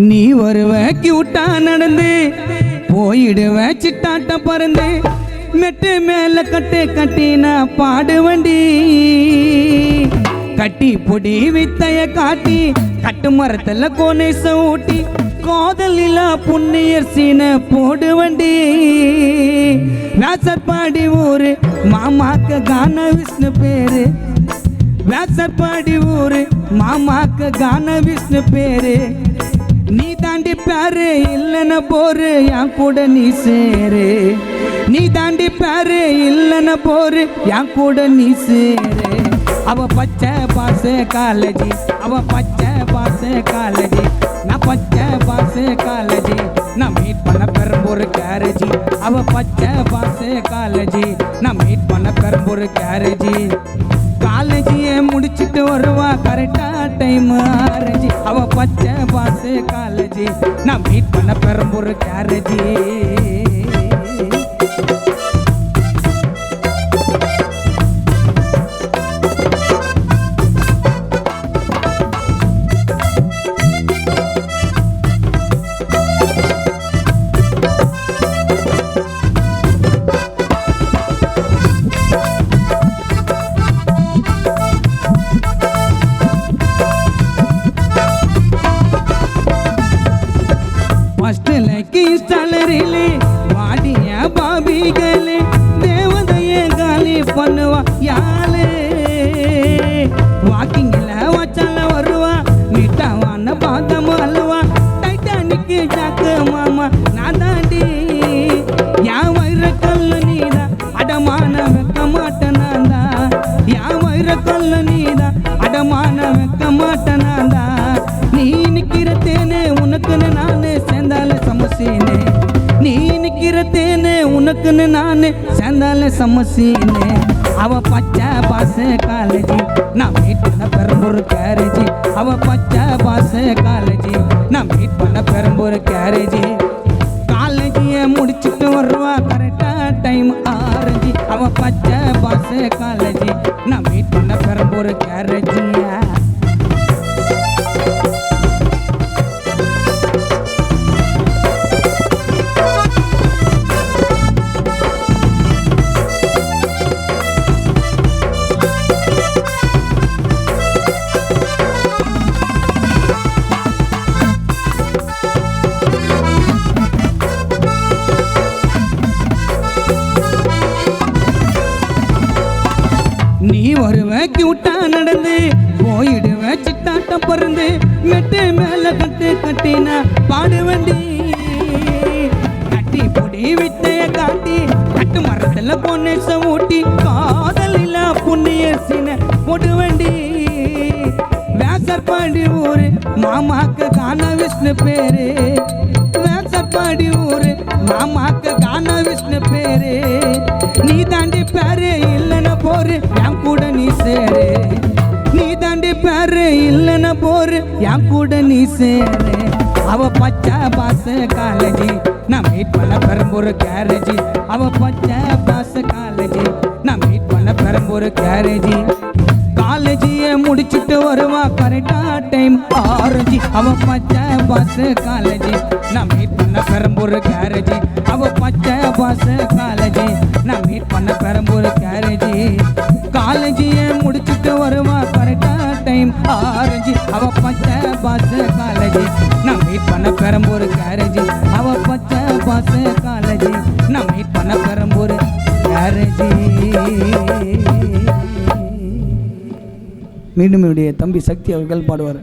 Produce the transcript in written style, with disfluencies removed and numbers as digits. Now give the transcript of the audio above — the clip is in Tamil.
நீ வருவ கியூட்டா நடந்து போயிடுவ சிட்டாட்டம் பறந்து மெட்டு மேல கட்டு கட்டி நான் பாடுவண்டி கட்டி பொடி வித்தைய காட்டி கட்டு மரத்துல கோனேச ஊட்டி காதலில புண்ணியர் சீன போடுவண்டி வேசற்பாடி ஊரு மாமாக்க கான விஷ்ணு பேரு வேசற்பாடி ஊரு மாமாக்க கான விஷ்ணு பேரு நீ தாண்டி பாரு இல்லைன்னா போரு என் கூட நீ சேரு நீ தாண்டி பாரு இல்லைன்னா போரு என் கூட நீ சேரு அவ பச்சை பாச காலேஜி அவ பச்சை பாச காலேஜி நான் பச்சை பாச காலேஜி நான் மீட் பண்ண பெரும்பூர் கேரேஜி அவ பச்சை பாச காலேஜி நான் மீட் பண்ண பெரும்பூர் கேரேஜி காலேஜியை முடிச்சுட்டு வருவா கரெக்டா டைம் ஆரஞ்சி அவ பச்சை பாச காலேஜி நான் மீட் பண்ண பெரும்பூர் கேரேஜி ஸ்டாலரிலே வாடிய பாபிகளே தேவதையே காலி பண்ணுவா யாலே வாக்கிங்கில் வச்சால வருவா நீட்டாவான பாதம் அல்வா டைட்டானிக்கு ஜாக்கு மாமா நான் தாண்டி என் வயிற கல்லு நீதான் அடமான வைக்க மாட்டேன் நான் தான் என் வயிற கல்லு நீதான் அடமான வைக்க மாட்டேன் நான் தான் நீ நிக்கிற தேனே உனக்குன்னு நானு சேர்ந்தால சமசீனே நீ நிக்கிற தேனே உனக்குன்னு நானு சேர்ந்தால சமசீனே அவ பச்சை பாச காலேஜி நான் மீட் பண்ண பெரும்பூர் கேரேஜி அவ பச்சை பாச காலேஜி நான் மீட் பண்ண பெரும்பூர் கேரேஜி காலேஜியை முடிச்சுட்டு வருவா கரெக்டா டைம் ஆரஞ்சி அவ பச்சை பாச காலேஜி நான் மீட் பண்ண பெரும்பூர் கேரேஜியா நீ வருவ கியூட்டா நடந்து போயிடுவ சிட்டாட்டம் பறந்து மெட்டு மேல கட்டு கட்டினா பாடுவண்டி கட்டி பொடி வித்தைய காட்டி கட்டு மரத்துல பொன்னேச ஊட்டி காதலில புண்ணியர் சீன போடுவண்டி வேசற்பாடி ஊரு மாமாக்க கான விஷ்ணு பேரு வேசற்பாடி ஊரு மாமாக்க கான விஷ்ணு பேரு நீ தாண்டி பாரு இல்லைன்னா போரு என் கூட நீ சேரு நீ தாண்டி பாரு இல்லைன்னா போரு என் கூட நீ சேரு அவ பச்சை பாச காலேஜி நான் மீட் பண்ண பெரும்பூர் கேரேஜி அவ பச்சை பாச காலேஜி நான் மீட் பண்ண பெரும்பூர் கேரேஜி காலேஜியை முடிச்சுட்டு வருவா கரெக்டா டைம் ஆரஞ்சி அவ பச்சை பாச காலேஜி நான் மீட் பண்ண பெரும்பூர் கேரேஜி அவ பச்சை பாச காலேஜி நான் மீட் பண்ண பெரும்பூர் கேரேஜி காலேஜியை முடிச்சுட்டு வருவா கரெக்டா டைம் ஆரஞ்சி அவ பச்சை பாச காலேஜி நான் மீட் பண்ண பெரும்பூர் கேரேஜி அவ பச்சை பாச காலேஜி நான் மீட் பண்ண பெரும்பூர் கேரேஜி மீண்டும் என்னுடைய தம்பி சக்தி அவர்கள் பாடுவார்.